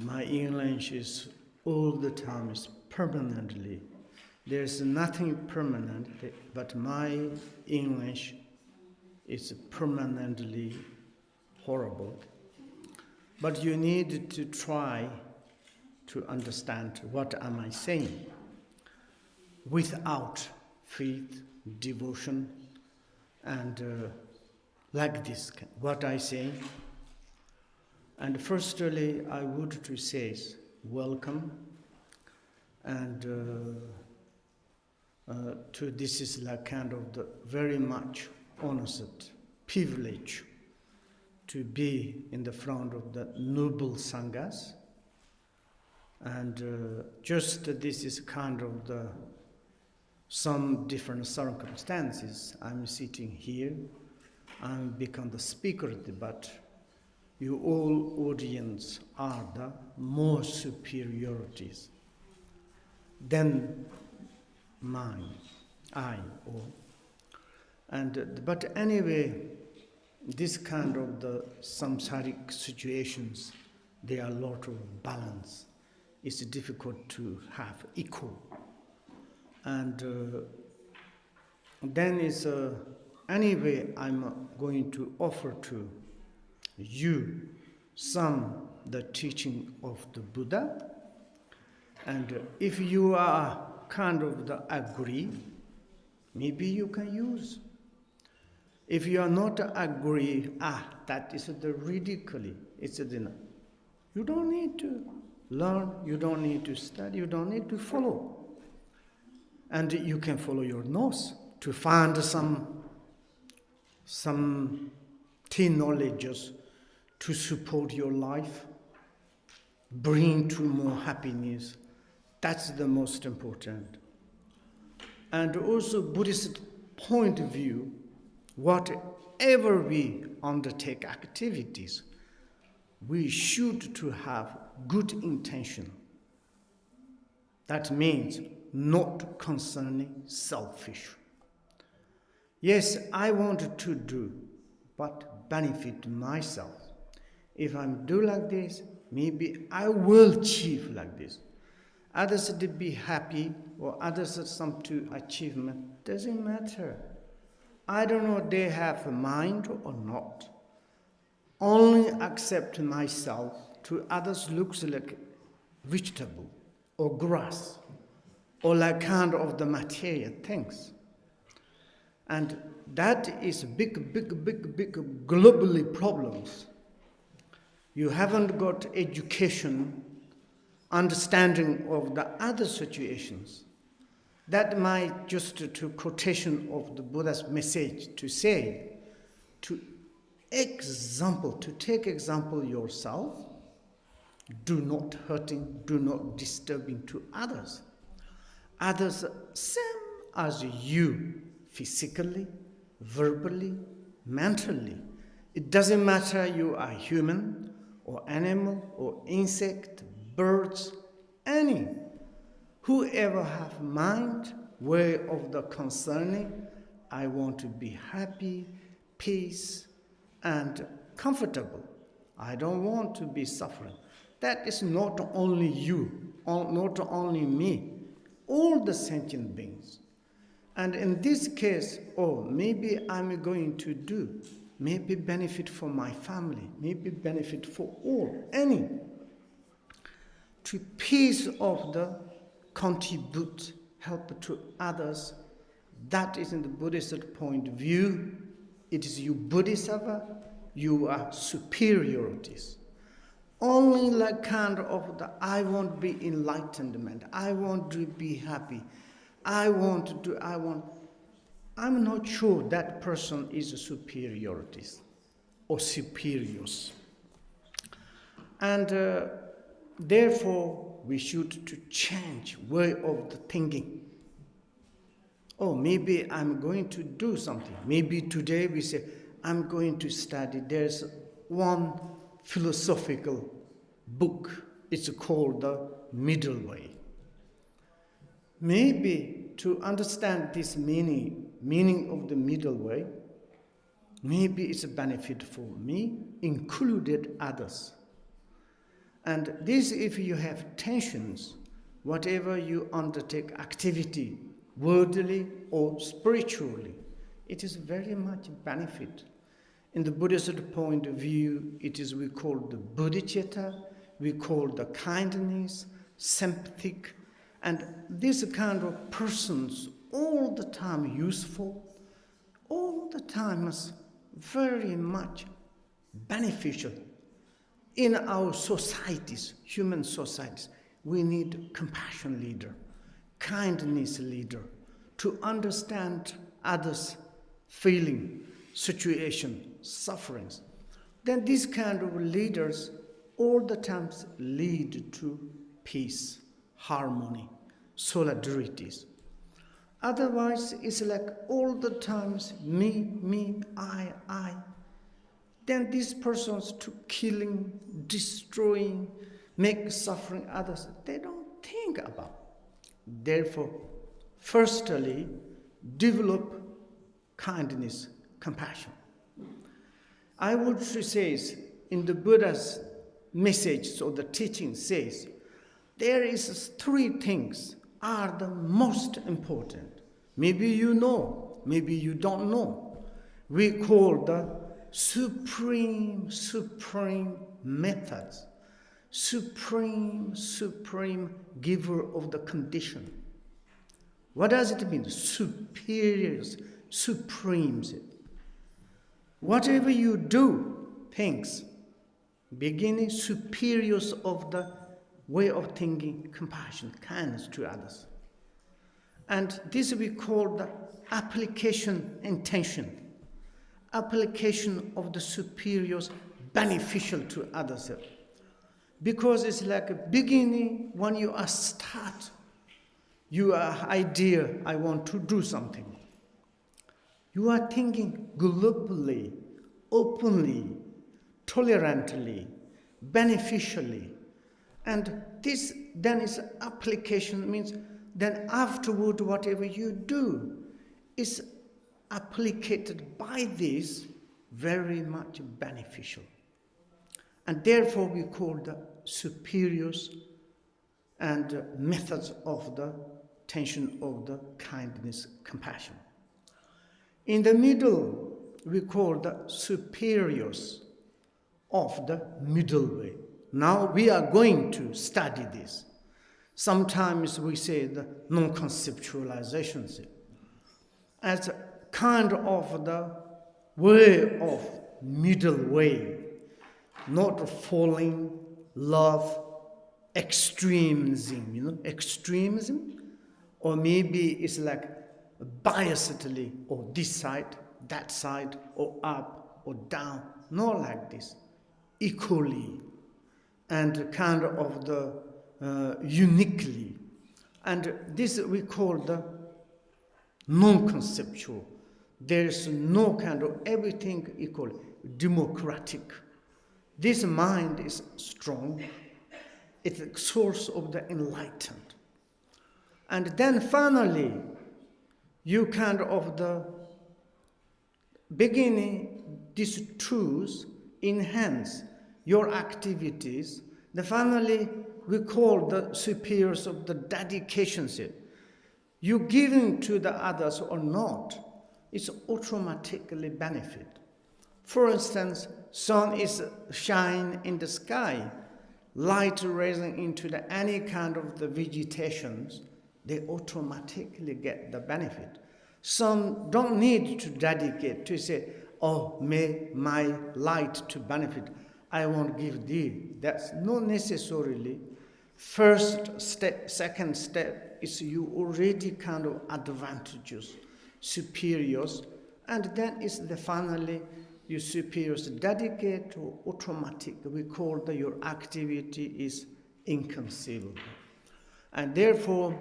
my English is all the time, is permanently. There's nothing permanent, but my English is permanently horrible. But you need to try to understand what am I saying. Without faith, devotion, and like this, what I say. And firstly, I would to say welcome, and to this is like kind of the very much honored privilege to be in the front of the noble sanghas, and just this is kind of the some different circumstances. I'm sitting here, I'm become the speaker, but you all audience are the more superiorities than mine, but anyway, this kind of the samsaric situations, there are a lot of balance. It's difficult to have equal. And then is anyway, I'm going to offer to you some the teaching of the Buddha, and if you are kind of the agree, maybe you can use. If you are not agree, that is the ridicule. It's the you don't need to learn, you don't need to study, you don't need to follow. And you can follow your nose to find some tea knowledges to support your life, bring to more happiness. That's the most important. And also Buddhist point of view, whatever we undertake activities, we should to have good intention. That means not concerning selfish. Yes, I want to do, but benefit myself. If I'm do like this, maybe I will achieve like this. Others to be happy or others some to achievement, doesn't matter. I don't know if they have a mind or not. Only accept myself, to others looks like vegetable or grass or like kind of the material things. And that is big globally problems. You haven't got education, understanding of the other situations. That might just to quotation of the Buddha's message to say, to take example yourself, do not hurting, do not disturbing to others. Others same as you, physically, verbally, mentally. It doesn't matter you are human or animal or insect, birds, any. Whoever have mind, way of the concerning, I want to be happy, peace, and comfortable. I don't want to be suffering. That is not only you, not only me, all the sentient beings. And in this case, maybe I'm going to do, maybe benefit for my family, maybe benefit for all, any. To peace of the contribute, help to others, that is in the Buddhist point of view. It is you Bodhisattva, you are superiorities. Only like kind of the I want to be enlightenment, I want to be happy, I'm not sure that person is a superiorities or superiors. And therefore, we should to change way of the thinking. Maybe I'm going to do something. Maybe today we say, I'm going to study. There's one philosophical book. It's called The Middle Way. Maybe to understand this meaning of the middle way, maybe it's a benefit for me, included others. And this, if you have tensions, whatever you undertake activity, worldly or spiritually, it is very much benefit. In the Buddhist point of view, it is we call the bodhicitta, we call the kindness, sympathetic, and this kind of persons all the time useful, all the time is very much beneficial. In our societies, human societies, we need compassion leader, kindness leader, to understand others' feeling, situation, sufferings. Then these kind of leaders all the times lead to peace, harmony, solidarities. Otherwise, it's like all the times me, I. Then these persons to killing, destroying, make suffering others, they don't think about. Therefore, firstly, develop kindness, compassion. I would say in the Buddha's message or the teaching says, there is 3 things are the most important. Maybe you know, maybe you don't know. We call the supreme methods, supreme giver of the condition. What does it mean? Superiors, supremes. Whatever you do, things, beginning superiors of the way of thinking, compassion, kindness to others. And this we call the application intention. Application of the superiors beneficial to others. Because it's like a beginning when you are start, your idea, I want to do something. You are thinking globally, openly, tolerantly, beneficially. And this then is application, means then afterward whatever you do is applicated by this very much beneficial. And therefore we call the superiors and methods of the tension of the kindness, compassion. In the middle, we call the superiors of the middle way. Now we are going to study this. Sometimes we say the non-conceptualizations as a kind of the way of middle way, not falling, love, extremism, extremism, or maybe it's like biasedly, or this side, that side, or up, or down, not like this, equally, and kind of the uniquely. And this we call the non-conceptual. There is no kind of everything equal, democratic. This mind is strong. It's the source of the enlightened. And then finally, you kind of the beginning, these truths enhance your activities. Then finally, we call the superiors of the dedications. You giving to the others or not, it's automatically benefit. For instance, sun is shine in the sky, light rising into the any kind of the vegetations, they automatically get the benefit. Some don't need to dedicate to say, oh, may my light to benefit, I won't give thee. That's not necessarily. First step, second step is you already kind of advantageous, superiors, and then is the finally your superiors dedicate to automatic. We call the your activity is inconceivable. And therefore,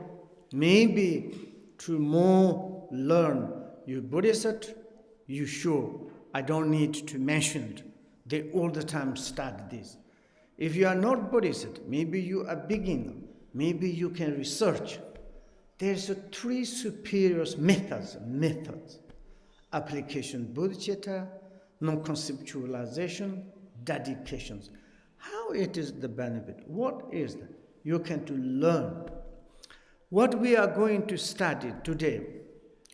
maybe to more learn you Buddhist, you sure I don't need to mention it. They all the time study this. If you are not Buddhist, maybe you are beginner, maybe you can research. There's 3 superior methods, application, bodhicitta, non-conceptualization, dedications. How it is the benefit? What is that? You can to learn. What we are going to study today,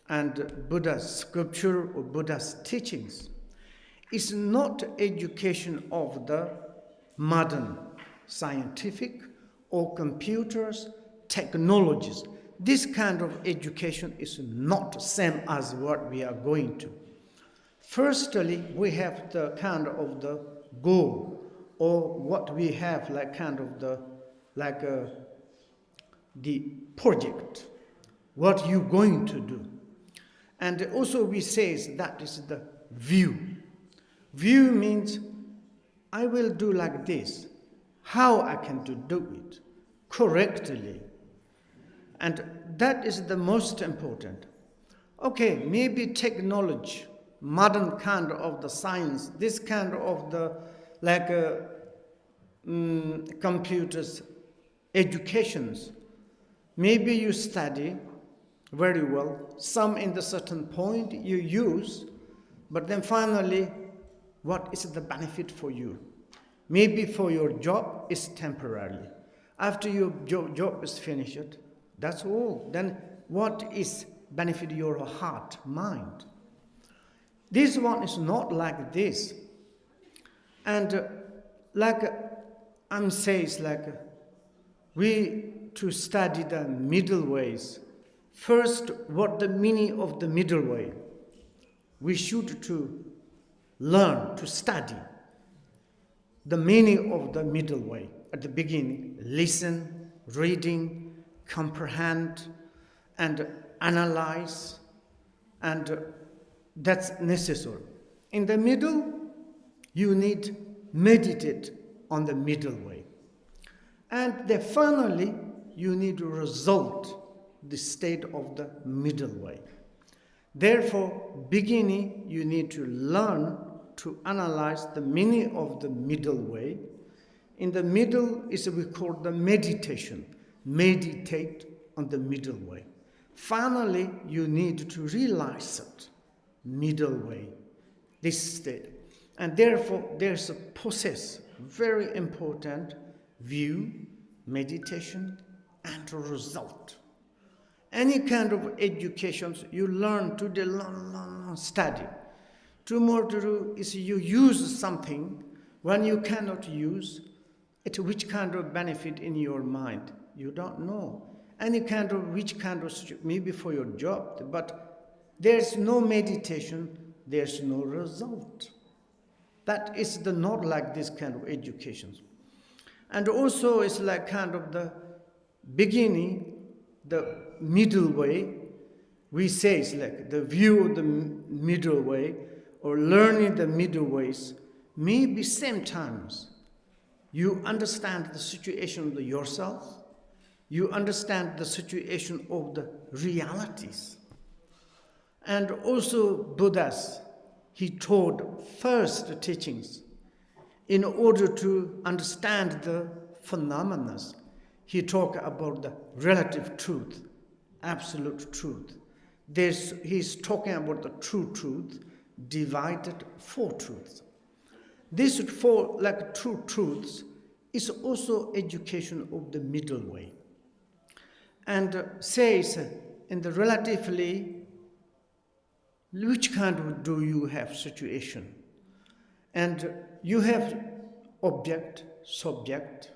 and Buddha's scripture or Buddha's teachings, is not education of the modern scientific or computers, technologies. This kind of education is not same as what we are going to. Firstly, we have the kind of the goal, or what we have like kind of the the project, what you're going to do. And also we say that is the view. View means I will do like this, how I can do it correctly. And that is the most important. Okay, maybe technology, modern kind of the science, this kind of the computers, educations. Maybe you study very well, some in the certain point you use, but then finally, what is the benefit for you? Maybe for your job is temporarily. After your job is finished, that's all. Then what is benefit your heart, mind? This one is not like this. And I'm saying, we to study the middle ways. First, what the meaning of the middle way? We should to learn, to study the meaning of the middle way. At the beginning, listen, reading, comprehend, and analyze, and that's necessary. In the middle, you need meditate on the middle way. And then finally, you need to result the state of the middle way. Therefore, beginning, you need to learn to analyze the meaning of the middle way. In the middle is we call the meditation. Meditate on the middle way. Finally, you need to realize it, middle way, this state. And therefore, there's a process, very important, view, meditation, and result. Any kind of education, you learn today, learn, study. Tomorrow is you use something when you cannot use it, which kind of benefit in your mind? You don't know. Any kind of, which kind of, maybe for your job, but there's no meditation, there's no result. That is the not like this kind of education. And also it's like kind of the beginning, the middle way, we say it's like the view of the middle way, or learning the middle ways, maybe same times. You understand the situation of yourself, you understand the situation of the realities. And also Buddha's, he taught first teachings in order to understand the phenomena. He talked about the relative truth, absolute truth. He's talking about the true truth, divided four truths. These four true truths is also education of the middle way. And says in the relatively, which kind of do you have situation? And you have object, subject.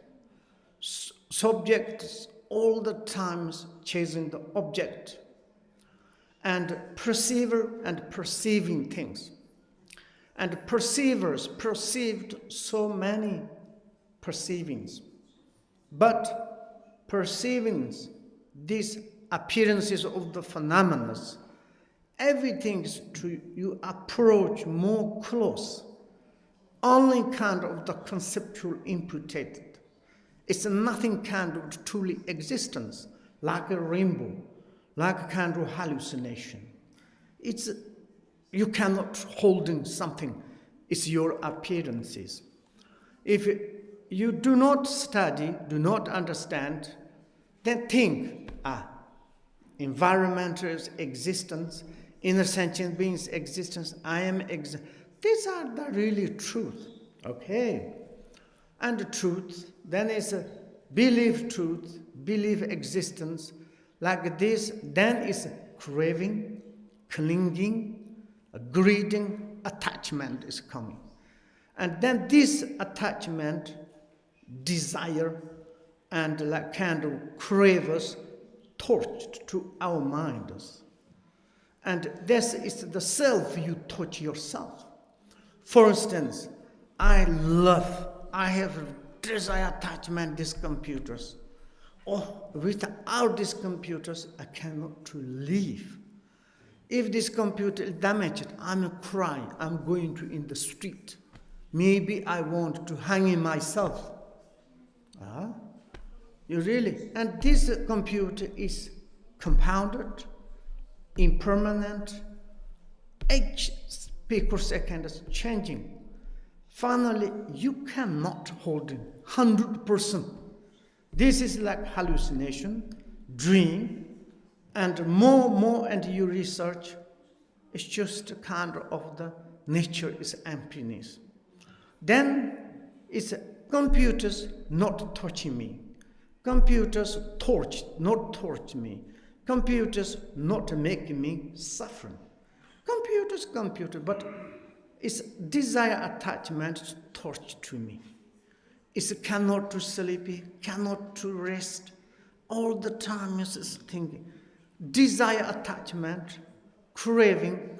Subjects all the times chasing the object. And perceiver and perceiving things. And perceivers perceived so many perceivings. But perceivings, these appearances of the phenomena, everything is to you approach more close. Only kind of the conceptual imputed. It's nothing kind of truly existence, like a rainbow, like a kind of hallucination. You cannot holding something. It's your appearances. If you do not study, do not understand, then think, environmental existence, inner sentient beings existence, I am existence. These are the really truth, okay? and truth. Then is believe truth, believe existence. Like this, then is craving, clinging, greeding, attachment is coming. And then this attachment, desire, and like kind of cravers torched to our minds. And this is the self you touch yourself. For instance, I have desire attachment these computers. Oh, without these computers, I cannot to live. If this computer is damaged, I'm crying, I'm going to in the street. Maybe I want to hang in myself. You really? And this computer is compounded, impermanent, each per second is changing. Finally, you cannot hold it 100%. This is like hallucination, dream, and more, and you research, it's just kind of the nature is emptiness. Then it's computers not touching me. Computers not torch me. Computers not making me suffering. Computer, but it's desire attachment torch to me. It's cannot to sleep, cannot to rest. All the time is thinking. Desire attachment, craving,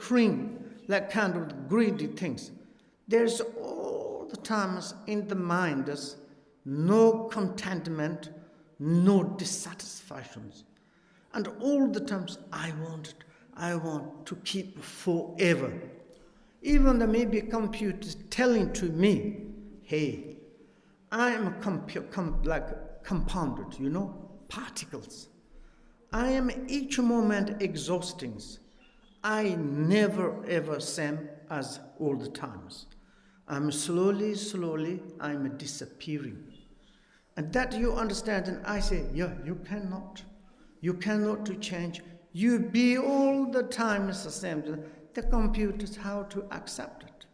like kind of greedy things. There's all the times in the mind no contentment, no dissatisfactions. And all the times I want to keep forever. Even the maybe computers telling to me, hey, I am compounded, particles. I am each moment exhausting. I never ever same as all the times. I'm slowly, I'm disappearing. And that you understand, and I say, yeah, you cannot to change. You be all the time is the same. The computers, how to accept it.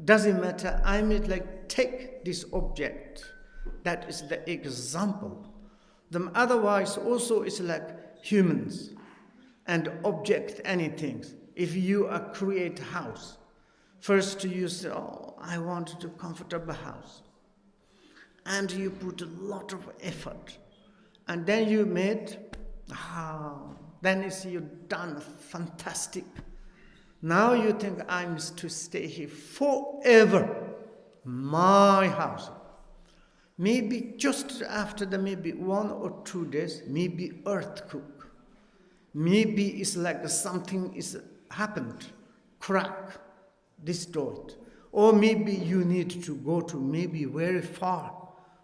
Doesn't matter. I mean, like, take this object. That is the example. Otherwise, also it's like humans and object anything. If you create a house, first you say, oh, I want a comfortable house. And you put a lot of effort. And then you made, then you've done fantastic. Now you think I'm to stay here forever. My house. Maybe just after maybe 1 or 2 days, maybe earthquake. Maybe it's like something is happened, crack, destroyed. Or maybe you need to go to maybe very far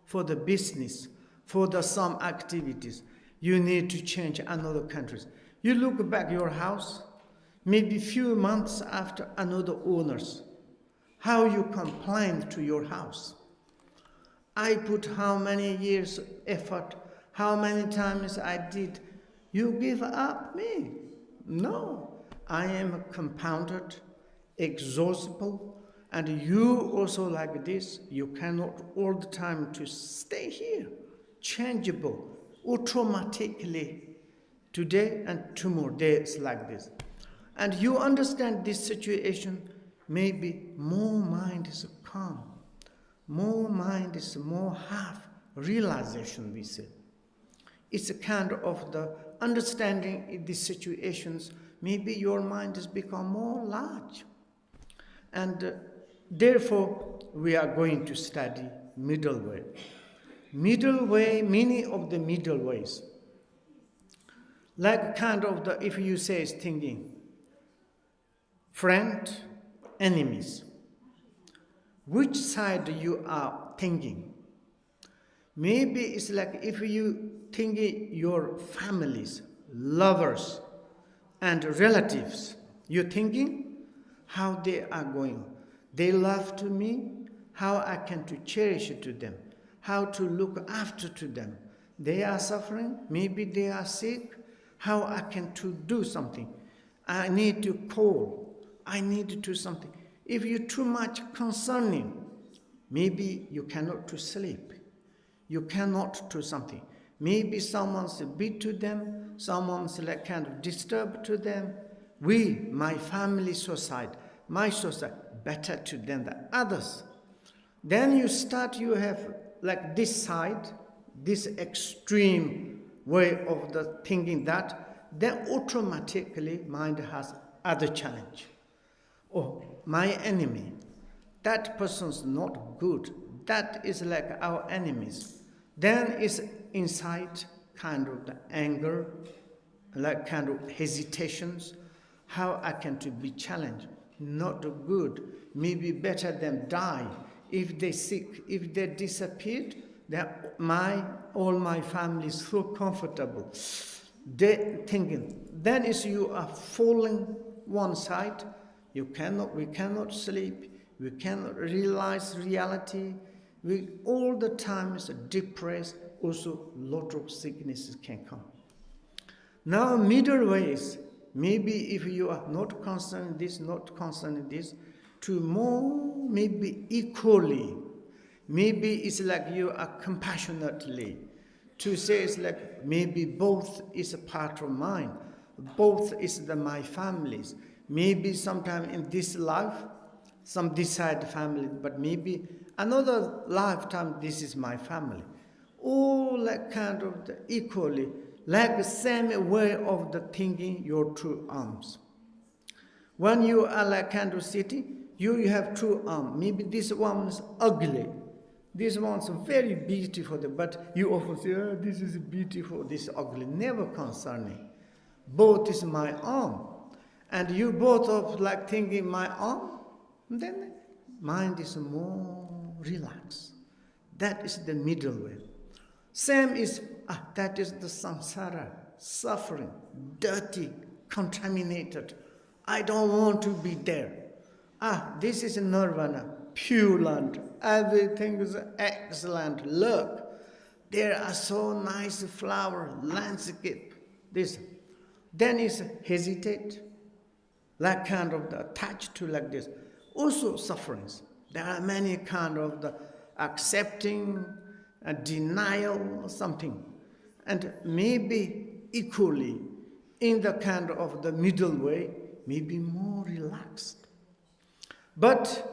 for the business, for some activities. You need to change another countries. You look back your house, maybe few months after another owners. How you complain to your house. I put how many years effort, how many times I did. You give up me. No, I am compounded, exhaustible, and you also like this. You cannot all the time to stay here. Changeable, automatically. Today and tomorrow days like this. And you understand this situation, maybe more mind is calm. More mind is more half realization, we say. It's a kind of the understanding in these situations, maybe your mind has become more large. And therefore, we are going to study middle way. Middle way, many of the middle ways. Like kind of the, if you say is thinking, friend, enemies. Which side you are thinking? Maybe it's like if you thinking your families, lovers, and relatives, you're thinking how they are going. They love to me, how I can to cherish it to them, how to look after to them. They are suffering, maybe they are sick, how I can to do something. I need to call, I need to do something. If you're too much concerning, maybe you cannot to sleep. You cannot do something. Maybe someone's a bit to them, someone's like kind of disturbed to them. We, my family society, my society, better to them than others. Then you have like this side, this extreme way of the thinking that, then automatically mind has other challenge. Oh, my enemy, that person's not good. That is like our enemies. Then is inside kind of the anger, like kind of hesitations. How I can to be challenged? Not good. Maybe better than die. If they sick, if they disappeared, then all my family is so comfortable. They thinking. Then is you are falling one side. We cannot sleep. We cannot realize reality. We all the time is depressed. Also, lot of sicknesses can come. Now, middle ways. Maybe if you are not concerned this, not concerned this, to more maybe equally. Maybe it's like you are compassionately. To say it's like maybe both is a part of mine. Both is my family's. Maybe sometime in this life, some decide family, but maybe another lifetime, this is my family. All like kind of equally, like the same way of the thinking your two arms. When you are like kind of sitting, you have two arms. Maybe this one is ugly. This one's very beautiful, but you often say, oh, this is beautiful, this is ugly. Never concerning. Both is my arm. And you both of like thinking my arm, then mind is more relaxed. That is the middle way. Same is, that is the samsara, suffering, dirty, contaminated. I don't want to be there. This is nirvana, pure land. Everything is excellent. Look, there are so nice flower, landscape. This. Then is hesitate, like kind of attached to like this. Also sufferings. There are many kind of the accepting, denial or something. And maybe equally in the kind of the middle way, maybe more relaxed. But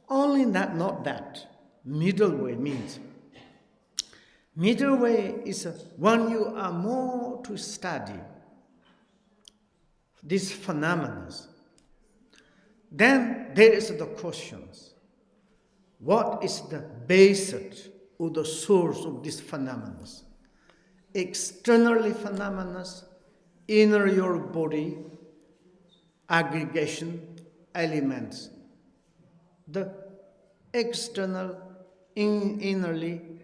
only that, not that. Middle way means. Middle way is when you are more to study these phenomena. Then there is the questions. What is the basis or the source of these phenomena? Externally phenomena, inner your body, aggregation, elements. The external, innerly,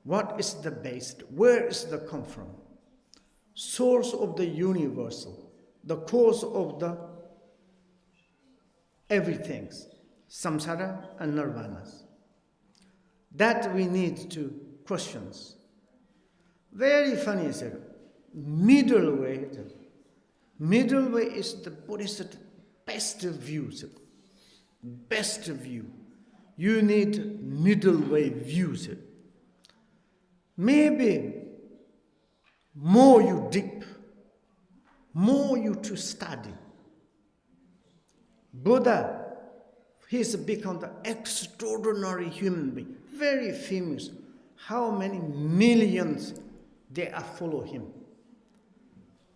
what is the base? Where is the come from? Source of the universal, the cause of the everything, samsara and nirvanas. That we need to questions. Very funny, sir. Middle way. Middle way is the Buddhist best view, sir. Best view. You need middle way view, sir. Maybe more you deep, more you to study. Buddha, he's become the extraordinary human being, very famous. How many millions they are follow him?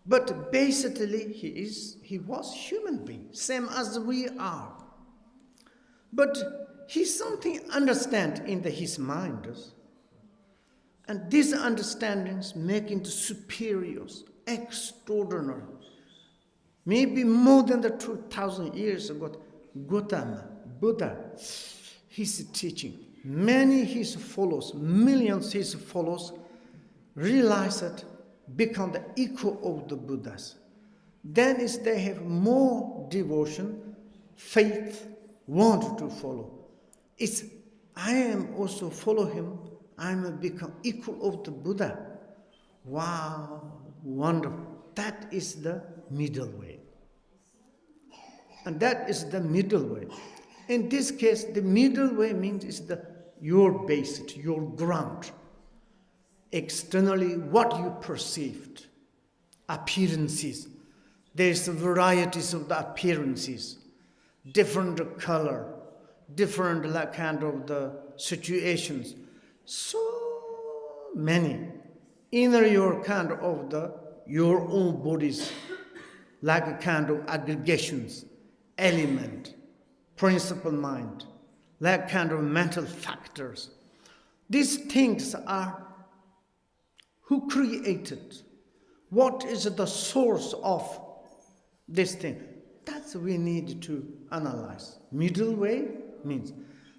But basically, he was human being, same as we are. But he something understand in his mind. And these understandings make him superiors, extraordinary. Maybe more than the 2,000 years ago, Gautama, Buddha, his teaching, many his followers, millions his followers, realize that become the echo of the Buddhas. Then is they have more devotion, faith, want to follow. It's I am also follow him. I am become equal of the Buddha. Wow, wonderful. That is the middle way. And that is the middle way. In this case, the middle way means is your base, your ground. Externally, what you perceived, appearances. There's varieties of the appearances, different color, different kind of the situations. So many. Inner your kind of your own bodies, like a kind of aggregations, element, principal mind, like kind of mental factors. These things are who created? What is the source of this thing? That's we need to analyze. Middle way means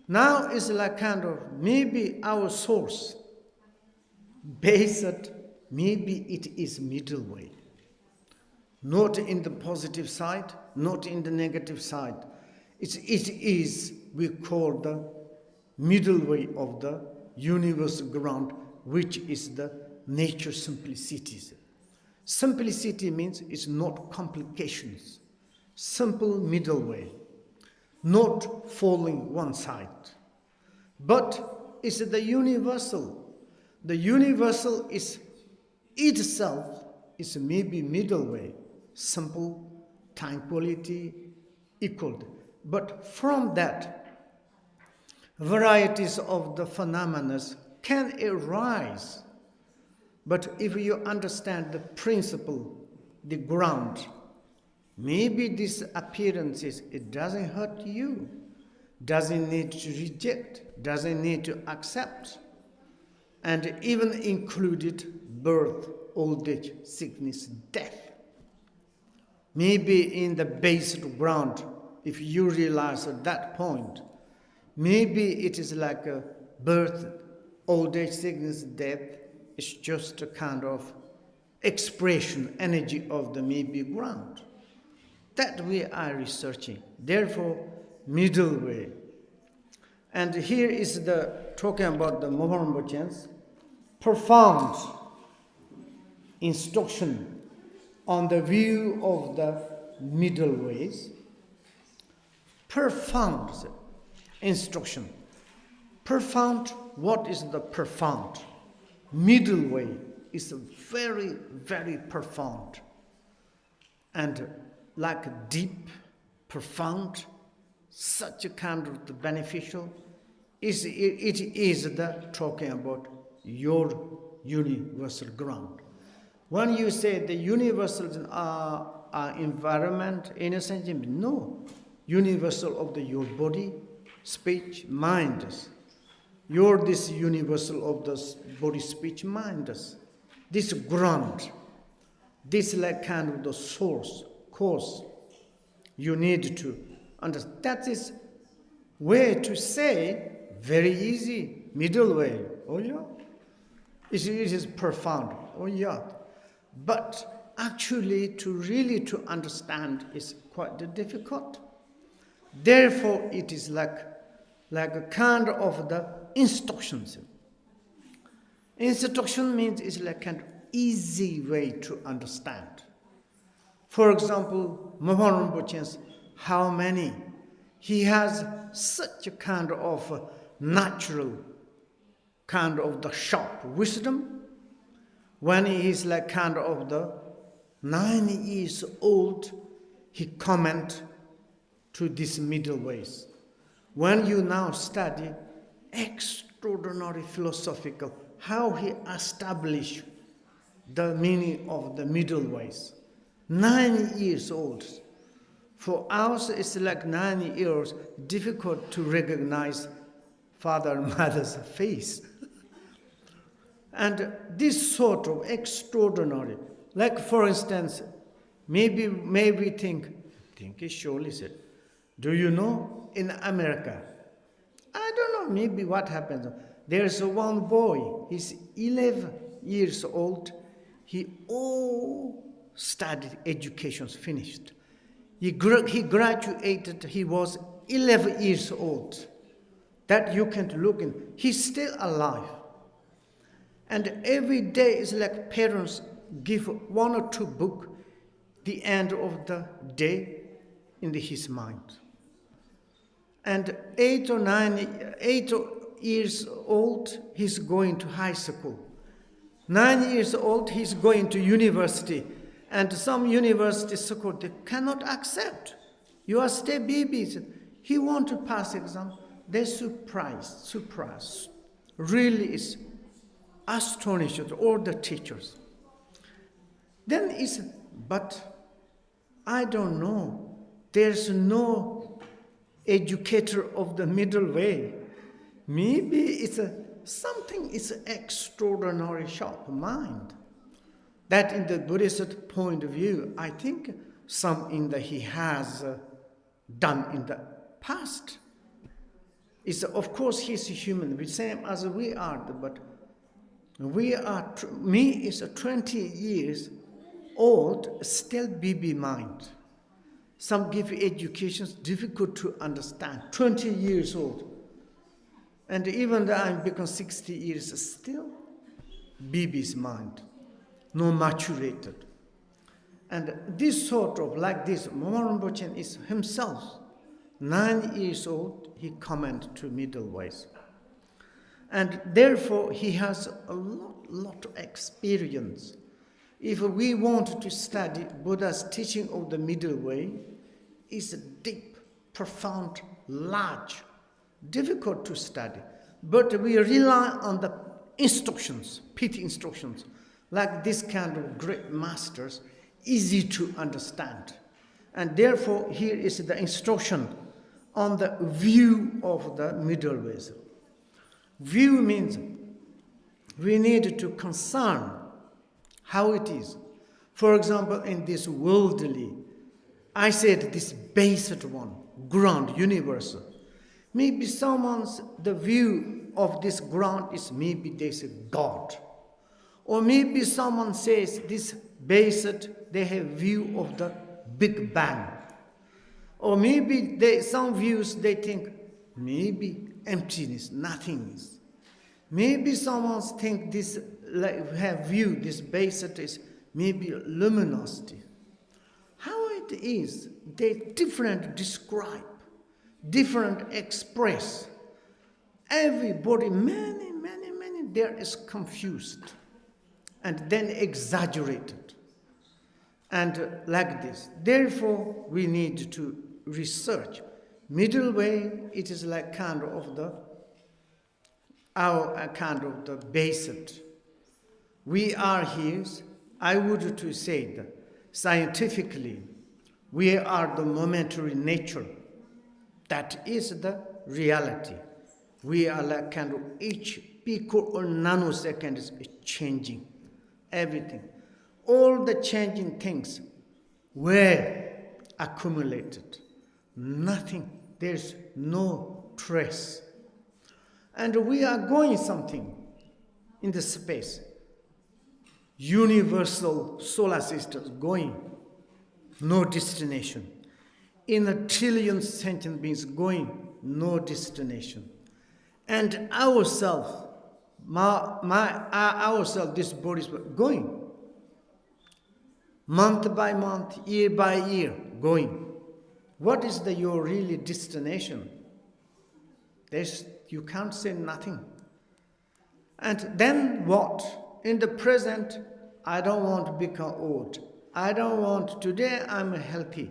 now is like kind of maybe our source. Based, maybe it is middle way. Not in the positive side, not in the negative side. It is, we call the middle way of the universal ground, which is the nature simplicity. Simplicity means it's not complications. Simple middle way. Not falling one side. But it's the universal. The universal is itself is maybe middle way. Simple, tranquility, equal. But from that, varieties of the phenomena can arise. But if you understand the principle, the ground, maybe these appearances, it doesn't hurt you, doesn't need to reject, doesn't need to accept, and even included birth, old age, sickness, death. Maybe in the basic ground, if you realize at that point, maybe it is like a birth, old age, sickness, death. It's just a kind of expression, energy of the maybe ground. That we are researching. Therefore, middle way. And here is talking about the Mipham Rinpoche's profound instruction on the view of the middle ways. Profound instruction. Profound, what is the profound? Middle way is very, very profound. And like deep, profound, such a kind of the beneficial, it is the talking about your universal ground. When you say the universal environment, in a sense, no. Universal of your body, speech, mind. You're this universal of the body, speech, mind. This ground, this like kind of the source, cause, you need to understand. That is way to say, very easy, middle way. Oh yeah. It is profound. Oh yeah. But actually to understand is quite difficult. Therefore, it is like a kind of the instructions. Instruction means it's like an easy way to understand. For example, Mipham Rinpoche, how many? He has such a kind of natural kind of the sharp wisdom. When he is like kind of the 9 years old, he comment to these middle ways. When you now study extraordinary philosophical, how he established the meaning of the middle ways. 9 years old. For us, it's like 9 years, difficult to recognize father and mother's face. And this sort of extraordinary, like for instance, maybe think it surely said, do you know in America, I don't know, maybe what happens. There's one boy, he's 11 years old, he all studied, education's finished. He graduated, he was 11 years old. That you can look in, he's still alive. And every day is like parents give 1 or 2 books, the end of the day, in his mind. And 8 years old, he's going to high school. 9 years old, he's going to university. And some university school, they cannot accept. You are still babies. He want to pass exam. They're surprised. Really is astonished, all the teachers. Then it's, but I don't know. There's no educator of the middle way. Maybe it's something is extraordinary sharp mind. That in the Buddhist point of view, I think he has done in the past. It's, of course, he's a human, the same as we are, but we are, me is 20 years old, still baby mind. Some give education, difficult to understand, 20 years old. And even though I'm become 60 years, still baby's mind, no maturated. And this sort of, like this, Mipham Rinpoche is himself, 9 years old, he commented to middle ways. And therefore, he has a lot of experience. If we want to study Buddha's teaching of the middle way, it's deep, profound, large, difficult to study. But we rely on the instructions, PT instructions, like this kind of great masters, easy to understand. And therefore, here is the instruction on the view of the middle ways. View means we need to concern how it is. For example, in this worldly, I said this basic one, ground, universal. Maybe the view of this ground is maybe they say God. Or maybe someone says this basic, they have view of the Big Bang. Or maybe some views they think maybe emptiness, nothingness. Maybe someone think this, have view this basic is maybe luminosity. How it is, they different describe, different express. Everybody, many, there is confused and then exaggerated. And like this. Therefore, we need to research. Middle way, it is like kind of the basic. We are here, I would to say that scientifically, we are the momentary nature. That is the reality. We are like kind of each pico or nanosecond is changing everything. All the changing things were accumulated. Nothing. There's no trace. And we are going something in the space. Universal solar system going. No destination. In a trillion sentient beings going. No destination. And ourselves, this body is going. Month by month, year by year, going. What is your really destination? You can't say nothing. And then what? In the present, I don't want to become old. Today I'm healthy.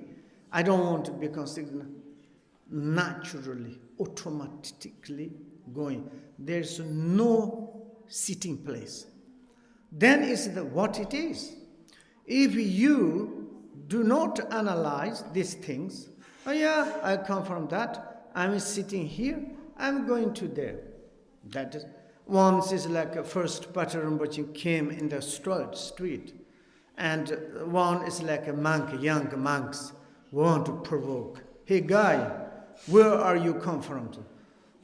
I don't want to become sick. Naturally, automatically going. There's no sitting place. Then is what it is. If you do not analyze these things, I come from that, I'm sitting here, I'm going to there. That is, once is like a first Patrul Rinpoche came in the street, and one is like a monk, young monks, want to provoke. Hey guy, where are you come from?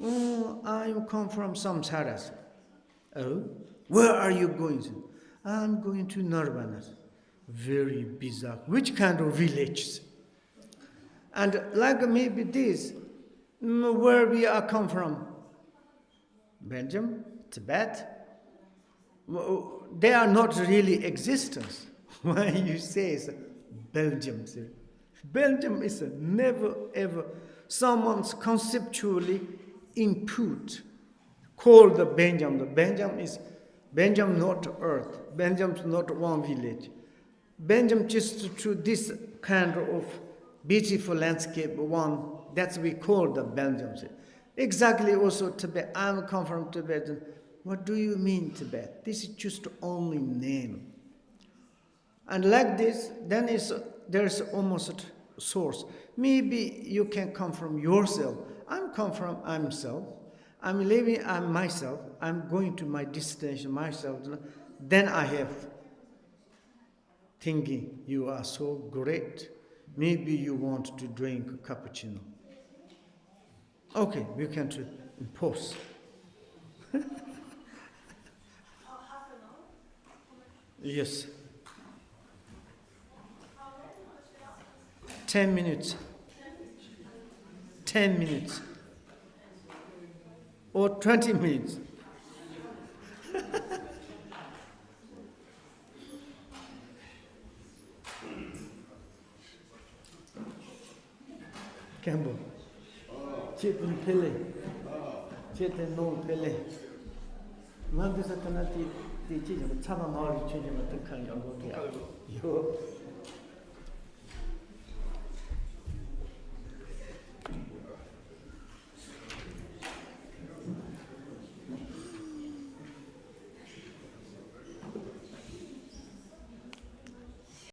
Oh, I come from samsaras. Oh, where are you going to? I'm going to Nirvana. Very bizarre. Which kind of village? And like maybe this, where we are come from? Belgium, Tibet. They are not really existence. Why you say Belgium? Belgium is never ever someone's conceptually input called the Belgium. The Belgium is Belgium, not earth. Belgium's not one village. Belgium just to this kind of beautiful landscape one that's we call the Belgium. Exactly also Tibet. I'm come from Tibet. What do you mean Tibet? This is just only name. And like this, then there's almost a source. Maybe you can come from yourself. I'm come from myself. I'm living, I'm myself. I'm going to my destination myself. Then I have thinking, you are so great. Maybe you want to drink a cappuccino. Okay, we can pause. half an hour? Yes. 10 minutes. 10 minutes. Or 20 minutes. Campbell. Chitin Pele. Chitin no Pele. Mandisa Tanati, the Chama Mari, Chama Tukan, your